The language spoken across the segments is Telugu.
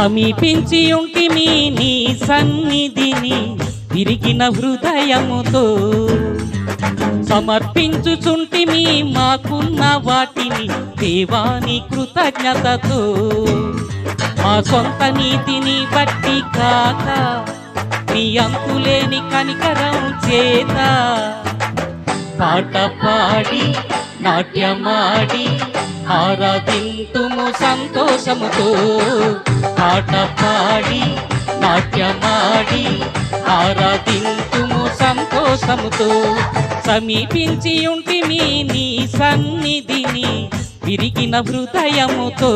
సమీపించి ఉంటిమి నీ సన్నిధిని విరిగిన హృదయముతో సమర్పించుచుంటిమి మాకున్న వాటిని దేవాని కృతజ్ఞతతో మా సొంత నీతిని బట్టి కాక నీ అంతులేని కనికరం చేత పాట పాడి నాట్యమాడి ఆరాధింతుము సంతోషముతో పాట పాడి నాట్యమాడి ఆరాధింతుము సంతోషముతో సమీపించి ఉంటిమి నీ సన్నిధిని విరిగిన హృదయముతో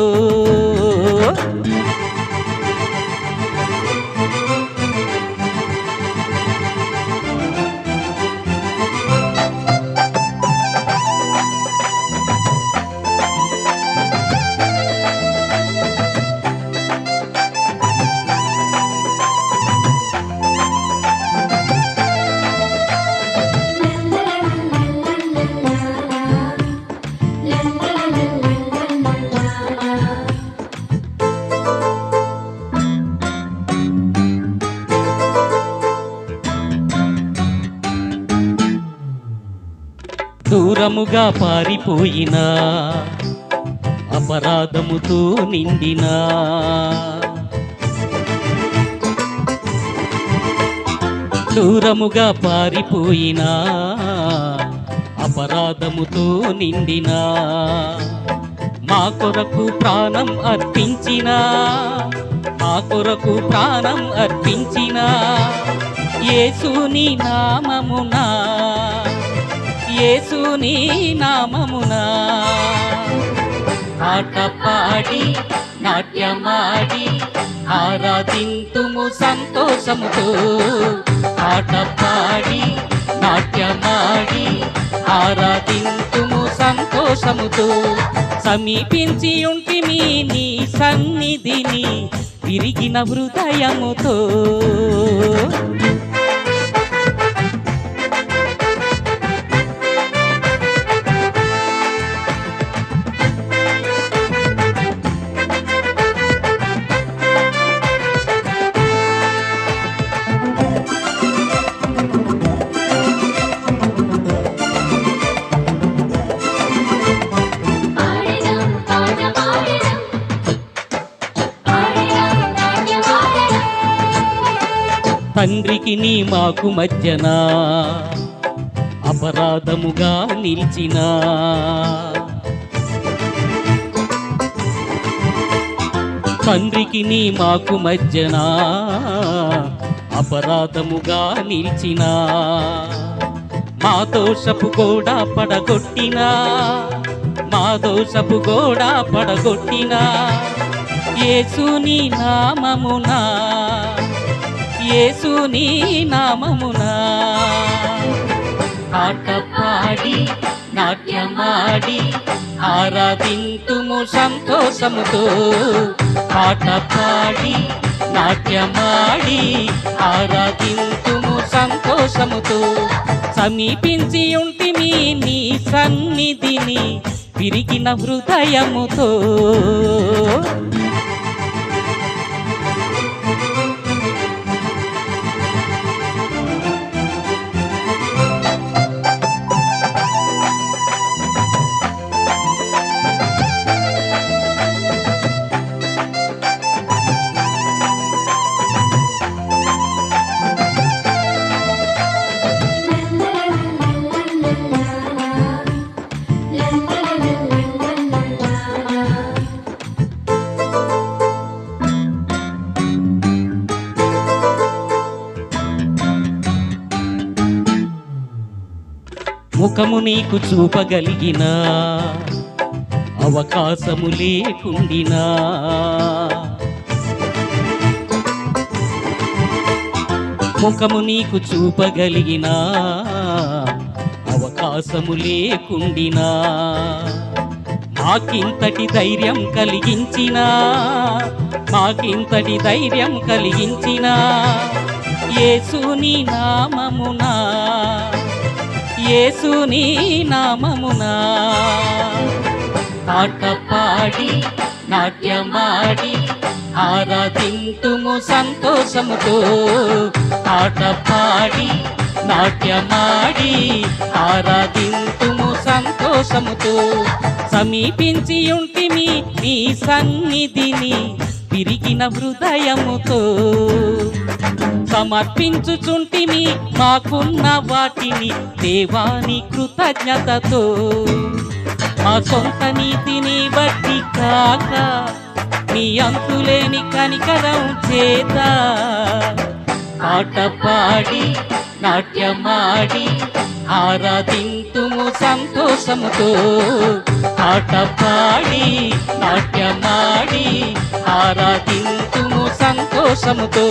దూరముగా పారిపోయిన అపరాధముతో నిండిన దూరముగా పారిపోయిన అపరాధముతో నిండిన మా కొరకు ప్రాణం అర్పించిన మా కొరకు ప్రాణం అర్పించిన యేసుని నామమునా యేసుని నామమునా పాట పాడి నాట్యమాడి ఆరాధింతుము సంతోషముతో పాట పాడి నాట్యమాడి ఆరాధింతుము సంతోషముతో సమీపించి ఉంటిమి నీ సన్నిధిని విరిగిన హృదయముతో తండ్రికి నీ మాకు మధ్యన అపరాధముగా నిలిచిన తండ్రికి నీ మాకు మధ్యన అపరాధముగా నిలిచిన మా దోషపు గోడ పడగొట్టిన మా దోషపు గోడ పడగొట్టిన యేసుని నామమునా యేసుని నామమునా పాట పాడి నాట్యమాడి ఆరాధింతుము సంతోషముతో పాట పాడి నాట్యమాడి ఆరాధింతుము సంతోషముతో సమీపించి ఉంటిమి నీ సన్నిధిని విరిగిన హృదయముతో ముఖము నీకు చూపగలిగిన అవకాశము లేకుండినా ముఖము నీకు చూపగలిగిన అవకాశము లేకుండినా మాకింతటి ధైర్యం కలిగించిన మాకింతటి ధైర్యం కలిగించిన యేసుని నామమునా యేసుని నామమునా పాట పాడి నాట్యమాడి ఆరాధింతుము సంతోషముతో ఆట పాడి నాట్యమాడి ఆరాధింతుము సంతోషముతో సమీపించి ఉంటిమి నీ సన్నిధిని విరిగిన హృదయముతో సమర్పించుచుంటిమి మాకున్న వాటిని దేవాని కృతజ్ఞతతో మా సొంత నీతిని బట్టి కాక నీ అంతులేని కనికరం చేత పాట పాడి నాట్యమాడి ఆరాధింతుము సంతోషముతో ఆట పాడి నాట్యమాడి ఆరాధింతుము సంతోషముతో